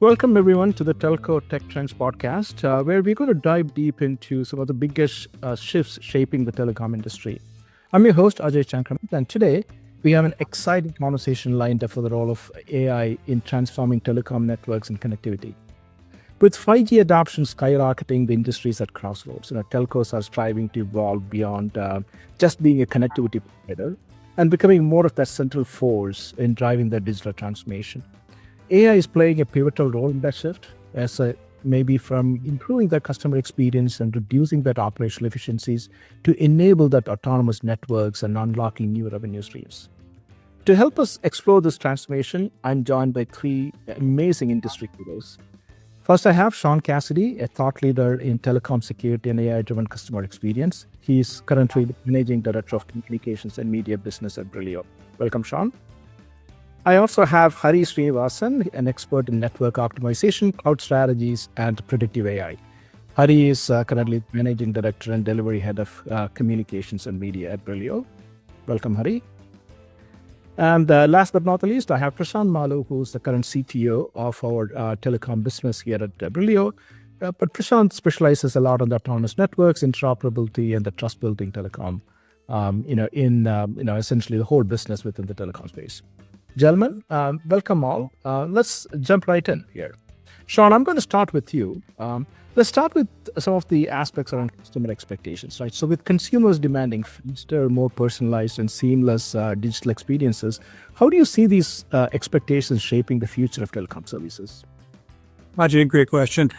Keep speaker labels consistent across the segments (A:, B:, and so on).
A: Welcome, everyone, to the Telco Tech Trends podcast, where we're going to dive deep into some of the biggest shifts shaping the telecom industry. I'm your host, Ajay Chankramath, and today we have an exciting conversation lined up for the role of AI in transforming telecom networks and connectivity. With 5G adoption skyrocketing, the industry is at crossroads. Telcos are striving to evolve beyond just being a connectivity provider and becoming more of that central force in driving their digital transformation. AI is playing a pivotal role in that shift, as maybe from improving their customer experience and reducing that operational efficiencies to enable that autonomous networks and unlocking new revenue streams. To help us explore this transformation, I'm joined by three amazing industry heroes. First, I have Sean Cassidy, a thought leader in telecom security and AI-driven customer experience. He's currently the Managing Director of Communications and Media Business at Brilio. Welcome, Sean. I also have Harikrishnan Srinivasan, an expert in network optimization, cloud strategies, and predictive AI. Hari is currently Managing Director and Delivery Head of Communications and Media at Brilio. Welcome, Hari. And last but not the least, I have Prashant Maloo, who's the current CTO of our telecom business here at Brilio. But Prashant specializes a lot on the autonomous networks, interoperability, and the trust-building telecom, essentially the whole business within the telecom space. Gentlemen, welcome all. Let's jump right in here. Sean, I'm going to start with you. Let's start with some of the aspects around customer expectations, right? So with consumers demanding faster, more personalized and seamless digital experiences, how do you see these expectations shaping the future of telecom services?
B: Ajay, great question.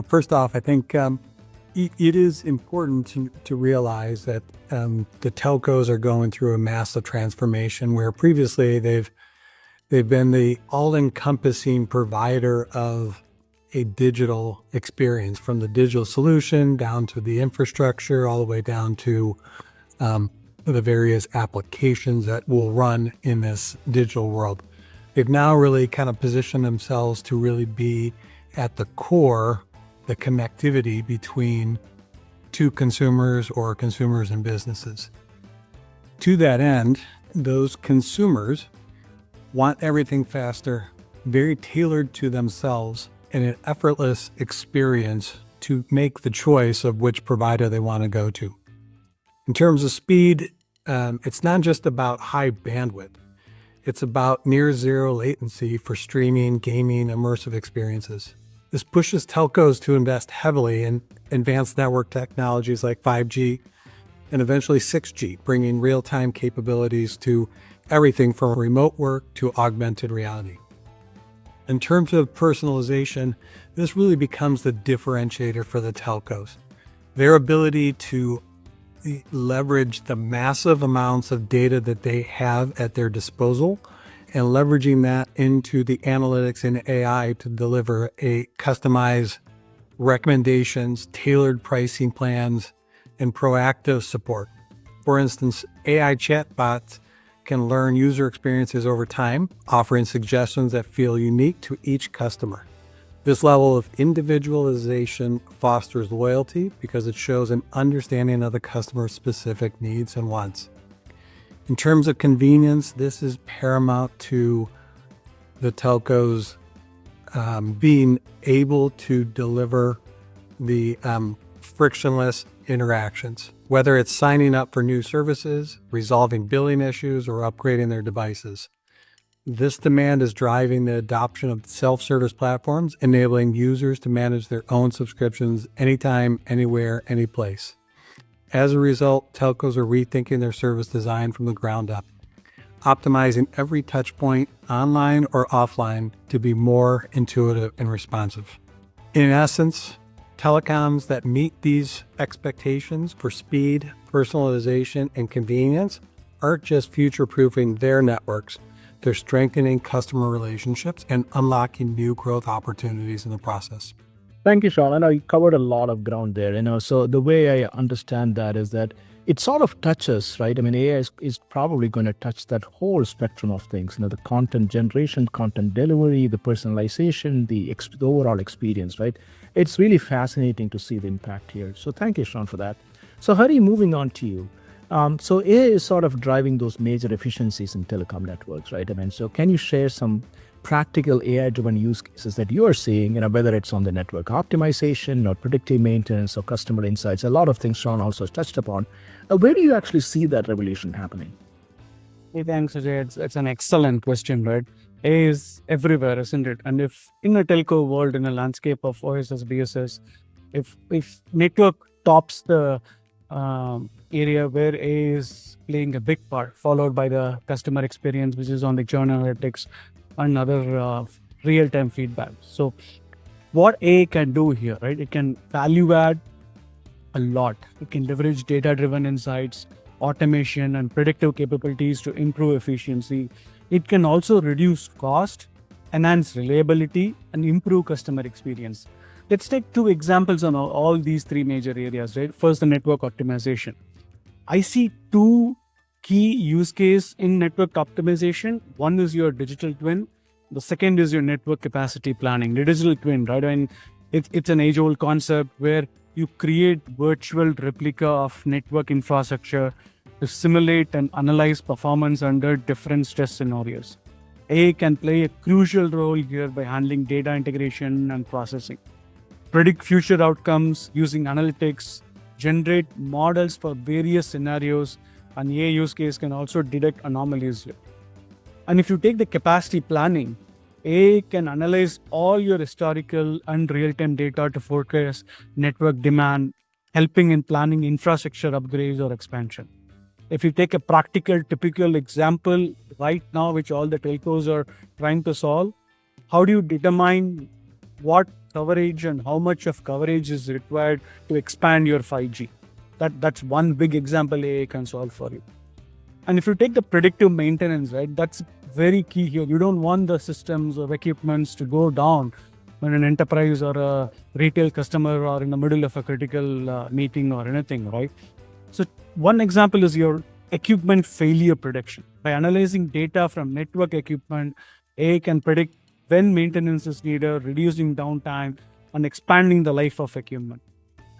B: First off, I think it is important to realize that the telcos are going through a massive transformation where previously they've been the all-encompassing provider of a digital experience, from the digital solution down to the infrastructure, all the way down to the various applications that will run in this digital world. They've now really kind of positioned themselves to really be at the core, the connectivity between two consumers or consumers and businesses. To that end, those consumers want everything faster, very tailored to themselves, and an effortless experience to make the choice of which provider they want to go to. In terms of speed, it's not just about high bandwidth. It's about near zero latency for streaming, gaming, immersive experiences. This pushes telcos to invest heavily in advanced network technologies like 5G and eventually 6G, bringing real-time capabilities to everything from remote work to augmented reality. In terms of personalization, this really becomes the differentiator for the telcos. Their ability to leverage the massive amounts of data that they have at their disposal and leveraging that into the analytics and AI to deliver a customized recommendations, tailored pricing plans, and proactive support. For instance, AI chatbots can learn user experiences over time, offering suggestions that feel unique to each customer. This level of individualization fosters loyalty because it shows an understanding of the customer's specific needs and wants. In terms of convenience, this is paramount to the telcos being able to deliver the frictionless interactions, whether it's signing up for new services, resolving billing issues, or upgrading their devices. This demand is driving the adoption of self-service platforms, enabling users to manage their own subscriptions anytime, anywhere, any place. As a result, telcos are rethinking their service design from the ground up, optimizing every touch point, online or offline, to be more intuitive and responsive. In essence, telecoms that meet these expectations for speed, personalization, and convenience aren't just future-proofing their networks, they're strengthening customer relationships and unlocking new growth opportunities in the process.
A: Thank you, Sean. I know you covered a lot of ground there. So the way I understand that is that it sort of touches, right? I mean, AI is probably going to touch that whole spectrum of things, the content generation, content delivery, the personalization, the overall experience, right? It's really fascinating to see the impact here. So thank you, Sean, for that. So Hari, moving on to you. So AI is sort of driving those major efficiencies in telecom networks, right? I mean, so can you share some practical AI-driven use cases that you are seeing, whether it's on the network optimization or predictive maintenance or customer insights, a lot of things Sean also touched upon. Where do you actually see that revolution happening?
C: Hey, thanks, Ajay. It's an excellent question, right? A is everywhere, isn't it? And if in a telco world, in a landscape of OSS, BSS, if network tops the area where A is playing a big part, followed by the customer experience, which is on the churn analytics and other real-time feedback. So what A can do here, right? It can value add a lot. It can leverage data-driven insights, automation, and predictive capabilities to improve efficiency. It can also reduce cost, enhance reliability, and improve customer experience. Let's take two examples on all these three major areas, right? First, the network optimization. I see two key use case in network optimization. One is your digital twin. The second is your network capacity planning. The digital twin, right? And it's an age-old concept where you create virtual replica of network infrastructure to simulate and analyze performance under different stress scenarios. AI can play a crucial role here by handling data integration and processing, predict future outcomes using analytics, generate models for various scenarios, and AI use case can also detect anomalies here. And if you take the capacity planning, AI can analyze all your historical and real-time data to forecast network demand, helping in planning infrastructure upgrades or expansion. If you take a practical, typical example right now, which all the telcos are trying to solve, how do you determine what coverage and how much of coverage is required to expand your 5G? That's one big example AI can solve for you. And if you take the predictive maintenance, right, that's very key here. You don't want the systems or equipments to go down when an enterprise or a retail customer are in the middle of a critical meeting or anything, right? So one example is your equipment failure prediction. By analyzing data from network equipment, AI can predict when maintenance is needed, reducing downtime, and expanding the life of equipment.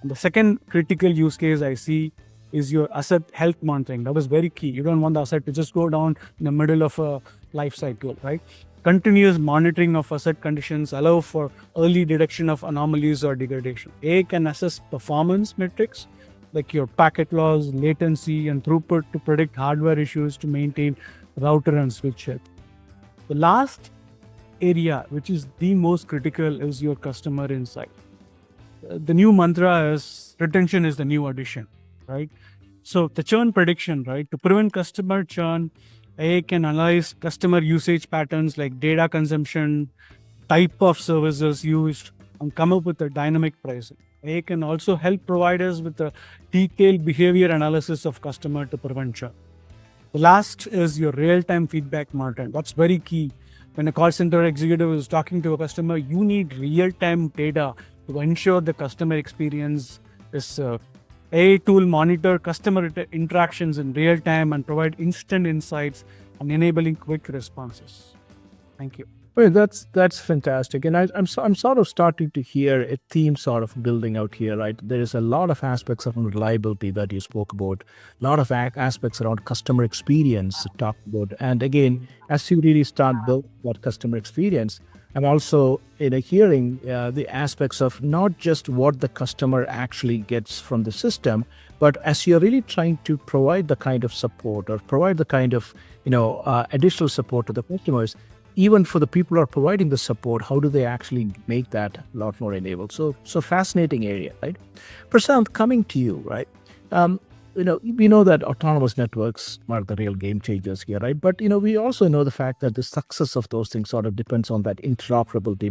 C: And the second critical use case I see is your asset health monitoring. That was very key. You don't want the asset to just go down in the middle of a life cycle, right? Continuous monitoring of asset conditions allow for early detection of anomalies or degradation. AI can assess performance metrics like your packet loss, latency, and throughput to predict hardware issues to maintain router and switch health. The last area, which is the most critical, is your customer insight. The new mantra is retention is the new addition, right? So the churn prediction, right? To prevent customer churn, AI can analyze customer usage patterns like data consumption, type of services used, and come up with a dynamic pricing. AI can also help providers with a detailed behavior analysis of customer to prevent churn. The last is your real-time feedback monitoring. That's very key. When a call center executive is talking to a customer, you need real-time data to ensure the customer experience is AI tool monitor customer interactions in real time and provide instant insights and enabling quick responses. Thank you.
A: Well, that's fantastic, and I'm sort of starting to hear a theme sort of building out here, right? There is a lot of aspects of reliability that you spoke about, a lot of aspects around customer experience to talk about, and again, as you really start building about customer experience, I'm also hearing the aspects of not just what the customer actually gets from the system, but as you're really trying to provide the kind of support or provide the kind of additional support to the customers. Even for the people who are providing the support, how do they actually make that a lot more enabled? So fascinating area, right? Prashant, coming to you, right? We know that autonomous networks are the real game changers here, right? But we also know the fact that the success of those things sort of depends on that interoperability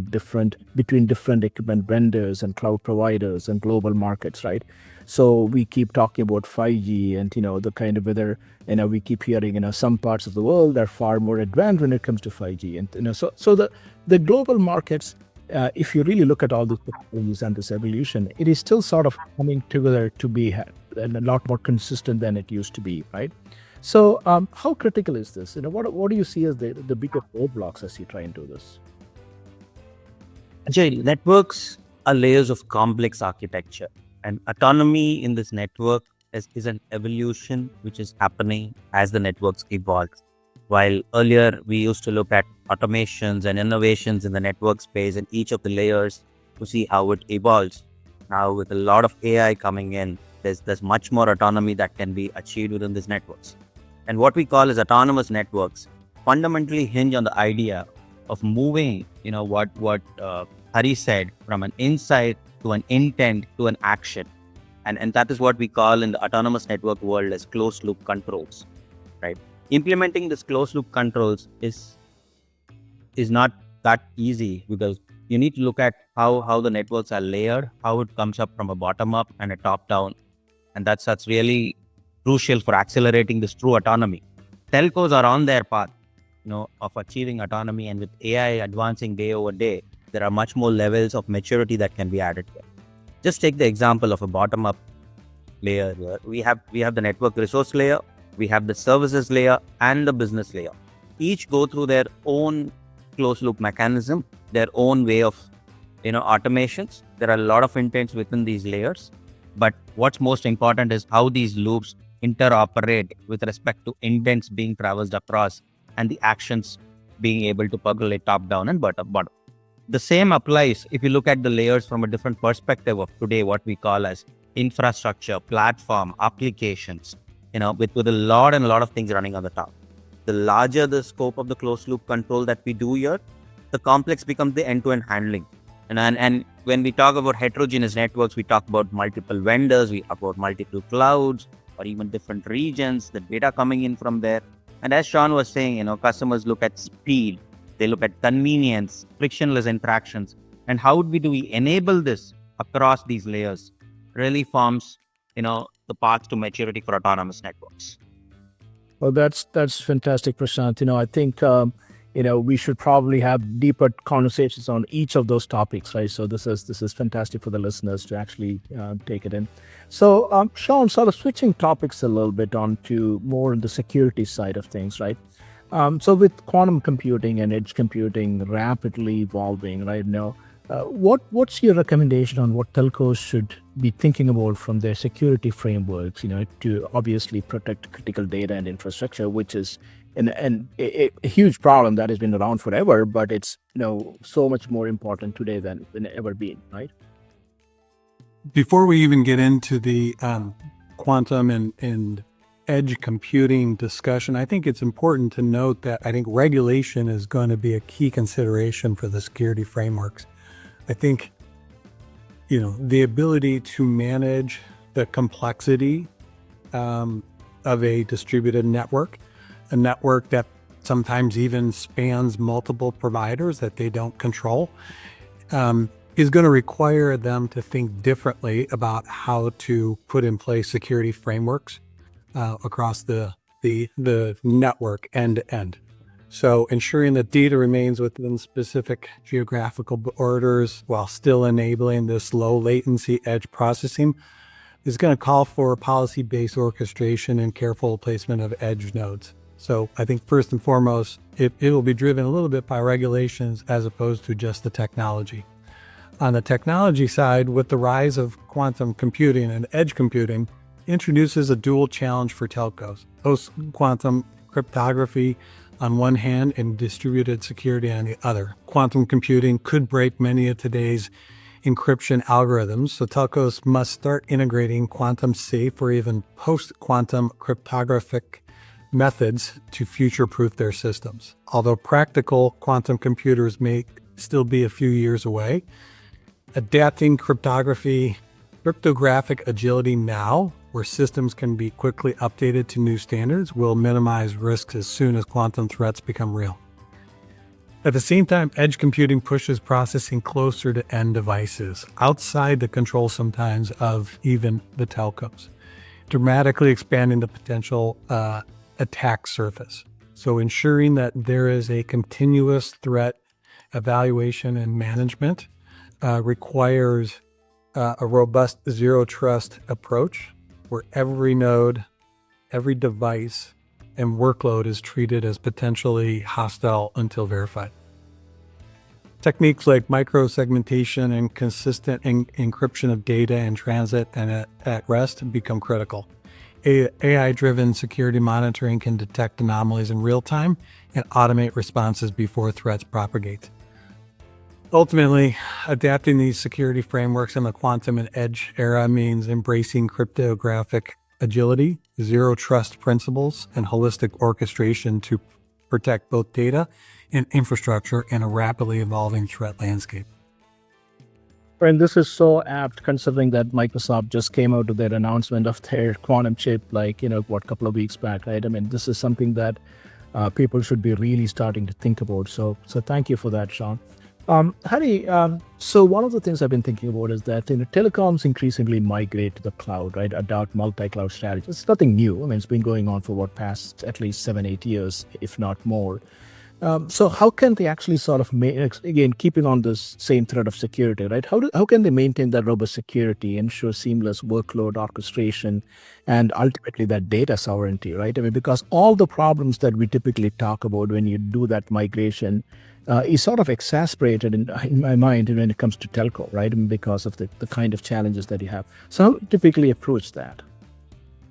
A: between different equipment vendors and cloud providers and global markets, right? So we keep talking about 5G and the kind of whether we keep hearing some parts of the world are far more advanced when it comes to 5G, and so the global markets. If you really look at all these technologies and this evolution, it is still sort of coming together to be a lot more consistent than it used to be, right? So, how critical is this? What do you see as the bigger roadblocks as you try and do this?
D: Ajay, networks are layers of complex architecture, and autonomy in this network is an evolution which is happening as the networks evolve. While earlier we used to look at automations and innovations in the network space and each of the layers to see how it evolves. Now with a lot of AI coming in, there's much more autonomy that can be achieved within these networks. And what we call as autonomous networks fundamentally hinge on the idea of moving, what Hari said, from an insight to an intent to an action. And that is what we call in the autonomous network world as closed loop controls, right? Implementing this closed loop controls is not that easy because you need to look at how the networks are layered, how it comes up from a bottom up and a top down. And that's really crucial for accelerating this true autonomy. Telcos are on their path, of achieving autonomy, and with AI advancing day over day, there are much more levels of maturity that can be added here. Just take the example of a bottom up layer here. We have the network resource layer, we have the services layer, and the business layer. Each go through their own closed loop mechanism, their own way of automations. There are a lot of intents within these layers, but what's most important is how these loops interoperate with respect to intents being traversed across and the actions being able to percolate top down and bottom. The same applies if you look at the layers from a different perspective of today, what we call as infrastructure, platform, applications, with a lot of things running on the top. The larger the scope of the closed loop control that we do here, the complex becomes the end-to-end handling. And when we talk about heterogeneous networks, we talk about multiple vendors, we talk about multiple clouds, or even different regions, the data coming in from there. And as Sean was saying, customers look at speed, they look at convenience, frictionless interactions, and how do we enable this across these layers really forms, the path to maturity for autonomous networks.
A: Well, that's fantastic, Prashant. I think we should probably have deeper conversations on each of those topics, right? So this is fantastic for the listeners to actually take it in. So, Sean, sort of switching topics a little bit onto more on the security side of things, right? So with quantum computing and edge computing rapidly evolving right now, what's your recommendation on what telcos should be thinking about from their security frameworks, to obviously protect critical data and infrastructure, which is a huge problem that has been around forever, but it's so much more important today than ever been, right?
B: Before we even get into the quantum and edge computing discussion, I think it's important to note that I think regulation is going to be a key consideration for the security frameworks. I think, the ability to manage the complexity of a distributed network, a network that sometimes even spans multiple providers that they don't control, is going to require them to think differently about how to put in place security frameworks across the network end to end. So ensuring that data remains within specific geographical borders while still enabling this low latency edge processing is going to call for policy-based orchestration and careful placement of edge nodes. So I think first and foremost, it will be driven a little bit by regulations as opposed to just the technology. On the technology side, with the rise of quantum computing and edge computing, introduces a dual challenge for telcos. Post-quantum cryptography on one hand and distributed security on the other. Quantum computing could break many of today's encryption algorithms, so telcos must start integrating quantum safe or even post-quantum cryptographic methods to future-proof their systems. Although practical quantum computers may still be a few years away, adapting cryptographic agility now, where systems can be quickly updated to new standards, will minimize risks as soon as quantum threats become real. At the same time, edge computing pushes processing closer to end devices, outside the control sometimes of even the telcos, dramatically expanding the potential attack surface. So ensuring that there is a continuous threat evaluation and management requires a robust zero trust approach where every node, every device, and workload is treated as potentially hostile until verified. Techniques like microsegmentation and consistent encryption of data in transit and at rest become critical. AI-driven security monitoring can detect anomalies in real time and automate responses before threats propagate. Ultimately, adapting these security frameworks in the quantum and edge era means embracing cryptographic agility, zero trust principles, and holistic orchestration to protect both data and infrastructure in a rapidly evolving threat landscape.
A: And this is so apt considering that Microsoft just came out with their announcement of their quantum chip, like, couple of weeks back, right? I mean, this is something that people should be really starting to think about. So thank you for that, Sean. Hari, so one of the things I've been thinking about is that telecoms increasingly migrate to the cloud, right? Adopt multi-cloud strategies. It's nothing new. I mean, it's been going on for past at least 7-8 years, if not more. So how can they actually sort of again, keeping on this same thread of security, right? How can they maintain that robust security, ensure seamless workload orchestration, and ultimately that data sovereignty, right? I mean, because all the problems that we typically talk about when you do that migration is sort of exasperated in my mind when it comes to telco, right? I mean, because of the kind of challenges that you have. So how do you typically approach that?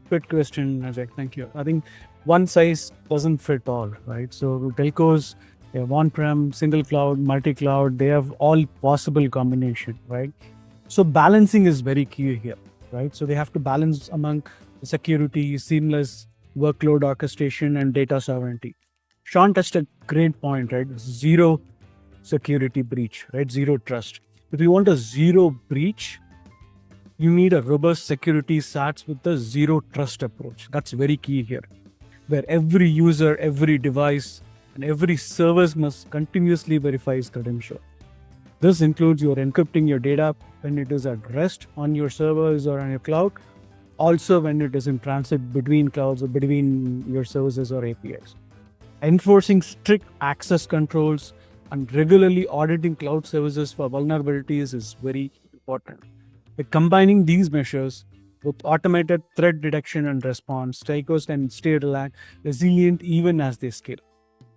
C: Good question, Ajay. Thank you. I think one size doesn't fit all, right? So telcos, they have on-prem, single cloud, multi-cloud, they have all possible combination, right? So balancing is very key here, right? So they have to balance among security, seamless workload orchestration, and data sovereignty. Sean touched a great point, right? Zero security breach, right? Zero trust. If you want a zero breach, you need a robust security starts with the zero trust approach. That's very key here, where every user, every device, and every service must continuously verify its credential. This includes your encrypting your data when it is at rest on your servers or on your cloud, also when it is in transit between clouds or between your services or APIs. Enforcing strict access controls and regularly auditing cloud services for vulnerabilities is very important. By combining these measures with automated threat detection and response, telcos can stay resilient even as they scale.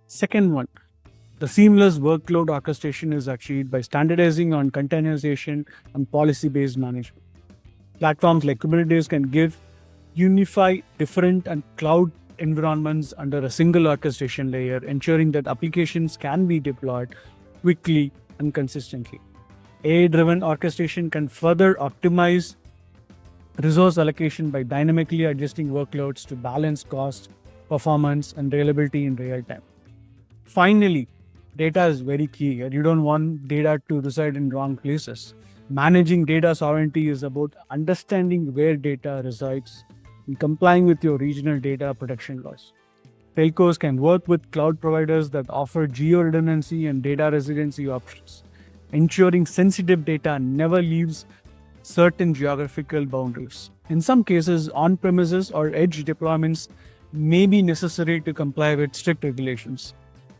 C: Second one, the seamless workload orchestration is achieved by standardizing on containerization and policy-based management. Platforms like Kubernetes can unify different and cloud environments under a single orchestration layer, ensuring that applications can be deployed quickly and consistently. AI-driven orchestration can further optimize resource allocation by dynamically adjusting workloads to balance cost, performance, and reliability in real time. Finally, data is very key, and you don't want data to reside in wrong places. Managing data sovereignty is about understanding where data resides and complying with your regional data protection laws. Telcos can work with cloud providers that offer geo-redundancy and data residency options, ensuring sensitive data never leaves certain geographical boundaries. In some cases, on-premises or edge deployments may be necessary to comply with strict regulations.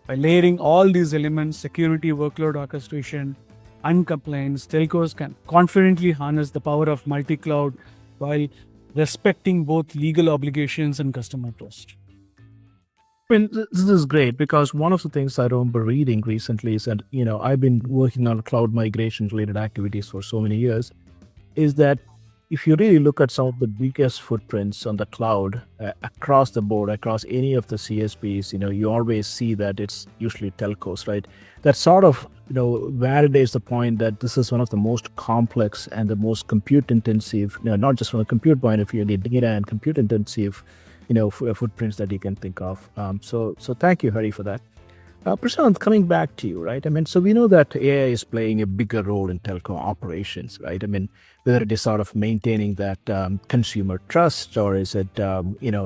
C: By layering all these elements, security, workload orchestration, and compliance, telcos can confidently harness the power of multi-cloud while respecting both legal obligations and customer trust.
A: I mean, this is great because one of the things I remember reading recently is that, I've been working on cloud migration related activities for so many years, is that if you really look at some of the biggest footprints on the cloud across the board, across any of the CSPs, you always see that it's usually telcos, right? That sort of, validates the point that this is one of the most complex and the most compute intensive, not just from a compute point of view, the data and compute intensive, footprints that you can think of. So thank you, Hari, for that. Prashant, coming back to you, right? I mean, so we know that AI is playing a bigger role in telco operations, right? I mean, whether it is sort of maintaining that consumer trust, or is it,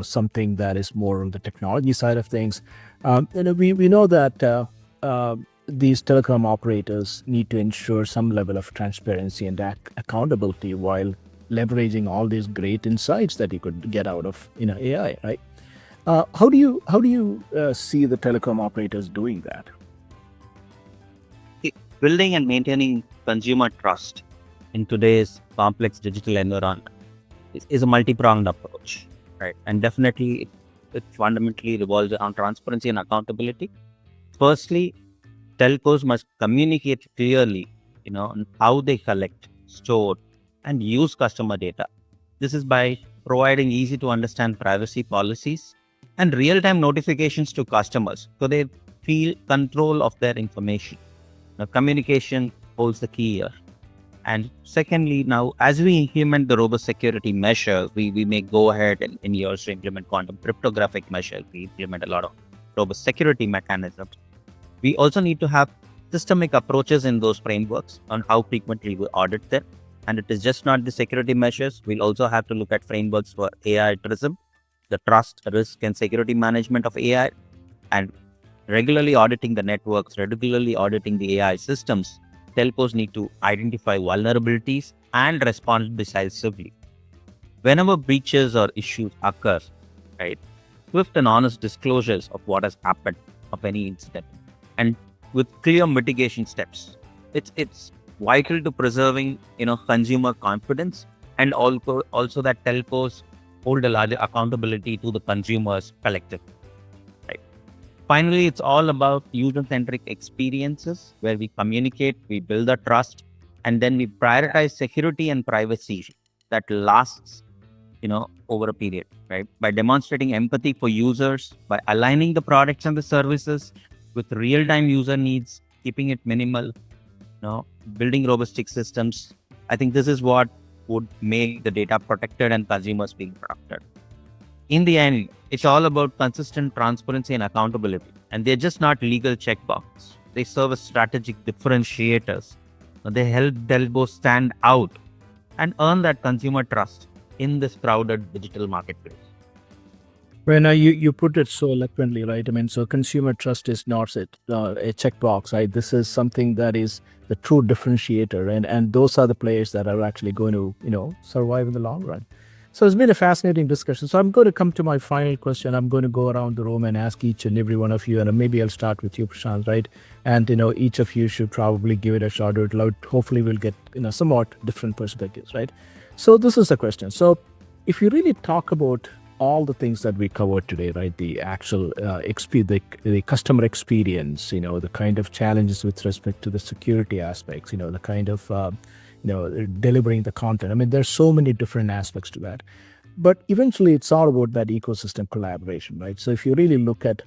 A: something that is more on the technology side of things. We know that these telecom operators need to ensure some level of transparency and accountability while leveraging all these great insights that you could get out of AI, right? How do you see the telecom operators doing that?
D: Building and maintaining consumer trust in today's complex digital environment is a multi-pronged approach, right? And definitely it fundamentally revolves around transparency and accountability. Firstly, telcos must communicate clearly, on how they collect, store, and use customer data. This is by providing easy to understand privacy policies and real-time notifications to customers so they feel control of their information. Now, communication holds the key here. And secondly, now as we implement the robust security measures, we may go ahead and in years to implement quantum cryptographic measures. We implement a lot of robust security mechanisms. We also need to have systemic approaches in those frameworks on how frequently we audit them. And it is just not the security measures. We'll also have to look at frameworks for AI tourism, the trust, risk, and security management of AI, and regularly auditing the networks, regularly auditing the AI systems. Telcos need to identify vulnerabilities and respond decisively. Whenever breaches or issues occur, right, swift and honest disclosures of what has happened of any incident, and with clear mitigation steps. It's vital to preserving consumer confidence, and also that telcos hold a larger accountability to the consumers collectively. Right. Finally, it's all about user-centric experiences where we communicate, we build the trust, and then we prioritize security and privacy that lasts, over a period, right? By demonstrating empathy for users, by aligning the products and the services with real-time user needs, keeping it minimal, building robust systems. I think this is what would make the data protected and consumers being protected. In the end, it's all about consistent transparency and accountability. And they're just not legal checkboxes. They serve as strategic differentiators. They help telcos stand out and earn that consumer trust in this crowded digital marketplace.
A: When you put it so eloquently, right? I mean, so consumer trust is not a checkbox, right? This is something that is the true differentiator, and those are the players that are actually going to survive in the long run. So it's been a fascinating discussion. So I'm going to come to my final question. I'm going to go around the room and ask each and every one of you, and maybe I'll start with you, Prashant, right? And each of you should probably give it a shot or loud. Hopefully, we'll get somewhat different perspectives, right? So this is the question. So if you really talk about all the things that we covered today, right? The actual the customer experience, the kind of challenges with respect to the security aspects, the kind of delivering the content. I mean, there's so many different aspects to that. But eventually, it's all about that ecosystem collaboration, right? So if you really look at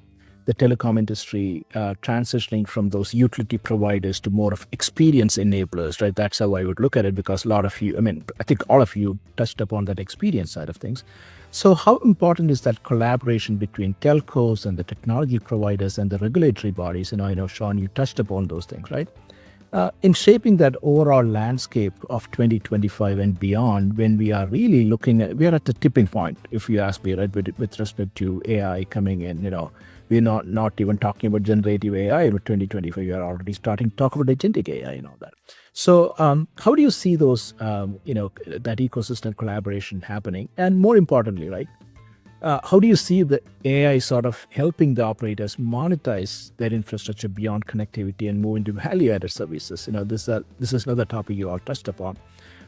A: the telecom industry transitioning from those utility providers to more of experience enablers, right? That's how I would look at it, because a lot of you, I think all of you touched upon that experience side of things. So how important is that collaboration between telcos and the technology providers and the regulatory bodies? I know, Sean, you touched upon those things, right? In shaping that overall landscape of 2025 and beyond, when we are really looking at, we are at the tipping point, if you ask me, right, with respect to AI coming in, we're not even talking about generative AI in 2025. We are already starting to talk about agentic AI and all that. So how do you see those, that ecosystem collaboration happening? And more importantly, right, how do you see the AI sort of helping the operators monetize their infrastructure beyond connectivity and move into value-added services? This is another topic you all touched upon.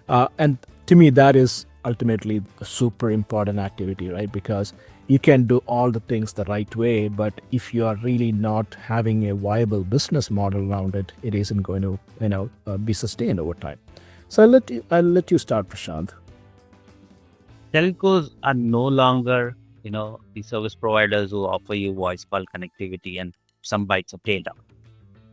A: And to me, that is ultimately a super important activity, right? Because you can do all the things the right way, but if you are really not having a viable business model around it, it isn't going to, be sustained over time. So I'll let you start, Prashant.
D: Telcos are no longer, the service providers who offer you voice call connectivity and some bytes of data.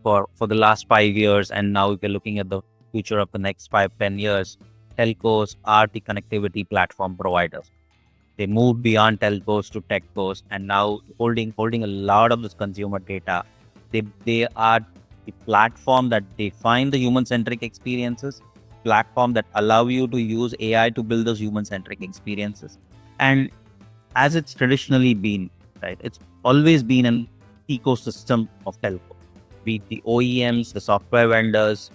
D: For the last 5 years, and now if you're looking at the future of the next 5-10 years, telcos are the connectivity platform providers. They moved beyond telcos to techcos, and now holding a lot of this consumer data. They are the platform that define the human-centric experiences, platform that allow you to use AI to build those human-centric experiences. And as it's traditionally been, right, it's always been an ecosystem of telco, be it the OEMs, the software vendors,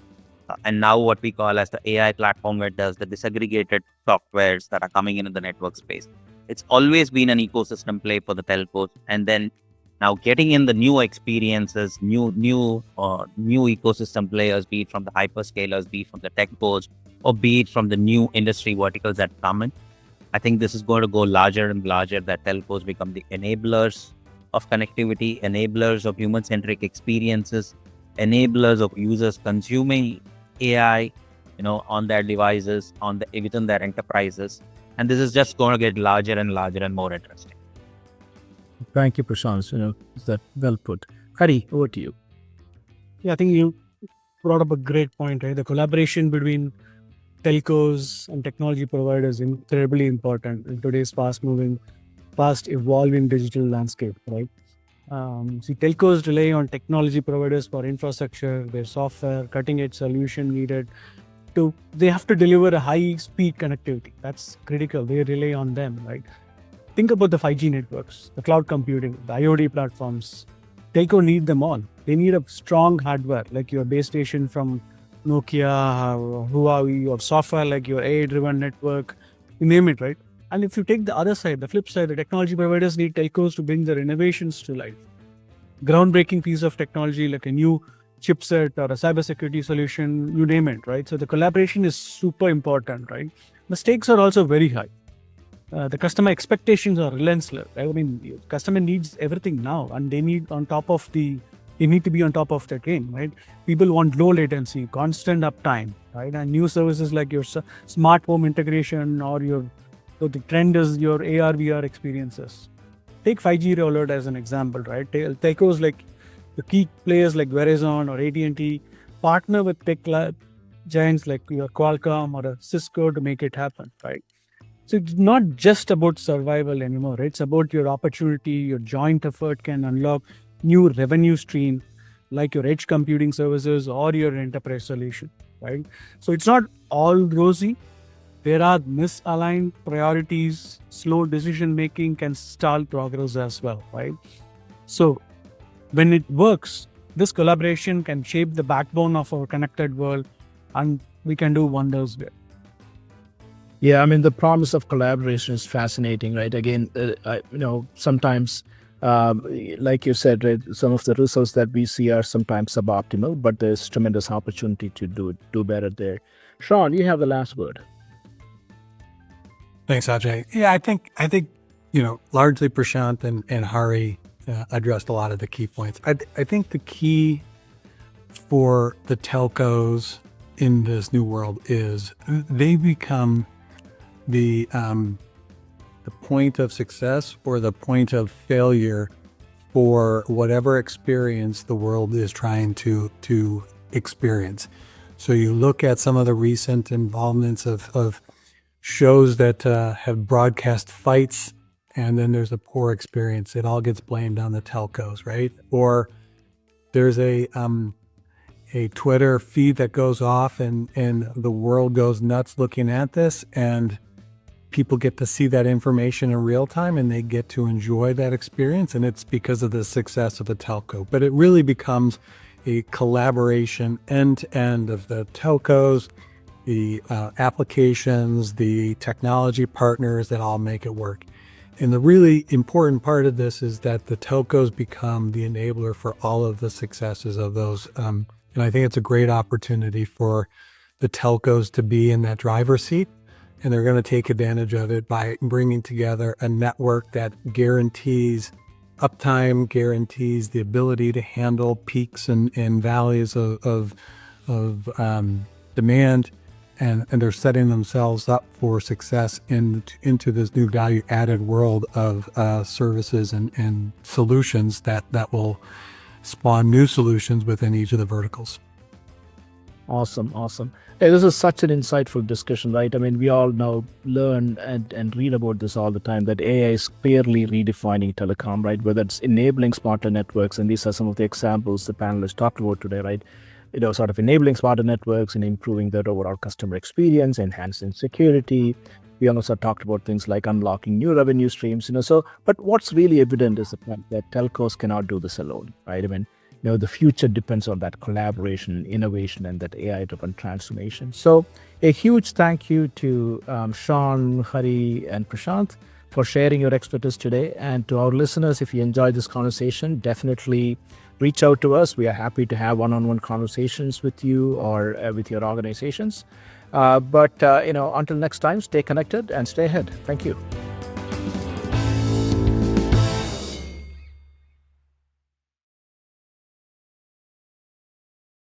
D: and now what we call as the AI platform vendors, the disaggregated softwares that are coming in the network space. It's always been an ecosystem play for the telcos, and then now getting in the new experiences, new ecosystem players, be it from the hyperscalers, be it from the techcos, or be it from the new industry verticals that come in. I think this is going to go larger and larger, that telcos become the enablers of connectivity, enablers of human-centric experiences, enablers of users consuming AI, on their devices, within their enterprises. And this is just going to get larger and larger and more interesting.
A: Thank you, Prashant. Is that well put? Hari, over to you.
C: Yeah, I think you brought up a great point, right? The collaboration between telcos and technology providers is incredibly important in today's fast-moving, fast-evolving digital landscape, right? See, telcos rely on technology providers for infrastructure, their software, cutting-edge solution needed they have to deliver a high-speed connectivity. That's critical. They rely on them, right? Think about the 5G networks, the cloud computing, the IoT platforms. Telco need them all. They need a strong hardware like your base station from Nokia, or Huawei, or software like your AI-driven network, you name it, right? And if you take the other side, the flip side, the technology providers need telcos to bring their innovations to life. Groundbreaking piece of technology like a new chipset or a cybersecurity solution, you name it, right? So the collaboration is super important, right? The stakes are also very high. The customer expectations are relentless. Right? I mean, the customer needs everything now, and they need to be on top of their game, right? People want low latency, constant uptime, right? And new services like your smart home integration so the trend is your AR, VR experiences. Take 5G rollout as an example, right? Telcos like the key players like Verizon or AT&T partner with tech giants like your Qualcomm or a Cisco to make it happen, right? So it's not just about survival anymore, right? It's about your opportunity, your joint effort can unlock new revenue stream like your edge computing services or your enterprise solution, right? So it's not all rosy. There are misaligned priorities, slow decision making can stall progress as well, right? So when it works, this collaboration can shape the backbone of our connected world and we can do wonders with.
A: Yeah, I mean, the promise of collaboration is fascinating, right? Again, sometimes, like you said, right, some of the results that we see are sometimes suboptimal, but there's tremendous opportunity to do better there. Sean, you have the last word.
B: Thanks, Ajay. Yeah, I think largely Prashant and Hari addressed a lot of the key points. I think the key for the telcos in this new world is they become the point of success or the point of failure for whatever experience the world is trying to experience. So you look at some of the recent involvements of shows that have broadcast fights, and then there's a poor experience. It all gets blamed on the telcos, right? Or there's a Twitter feed that goes off, and the world goes nuts looking at this, and people get to see that information in real time, and they get to enjoy that experience, and it's because of the success of the telco. But it really becomes a collaboration end to end of the telcos, the applications, the technology partners that all make it work. And the really important part of this is that the telcos become the enabler for all of the successes of those. And I think it's a great opportunity for the telcos to be in that driver's seat. And they're going to take advantage of it by bringing together a network that guarantees uptime, guarantees the ability to handle peaks and valleys of demand. And they're setting themselves up for success into this new value-added world of services and solutions that will spawn new solutions within each of the verticals.
A: Awesome. Hey, this is such an insightful discussion, right? I mean, we all now learn and read about this all the time, that AI is clearly redefining telecom, right? Whether it's enabling smarter networks, and these are some of the examples the panelists talked about today, right? Sort of enabling smarter networks and improving their overall customer experience, enhancing security. We also talked about things like unlocking new revenue streams, but what's really evident is the fact that telcos cannot do this alone, right? I mean, the future depends on that collaboration, innovation, and that AI-driven transformation. So a huge thank you to Sean, Hari, and Prashant for sharing your expertise today. And to our listeners, if you enjoyed this conversation, definitely reach out to us. We are happy to have one-on-one conversations with you or with your organizations. But until next time, stay connected and stay ahead. Thank you.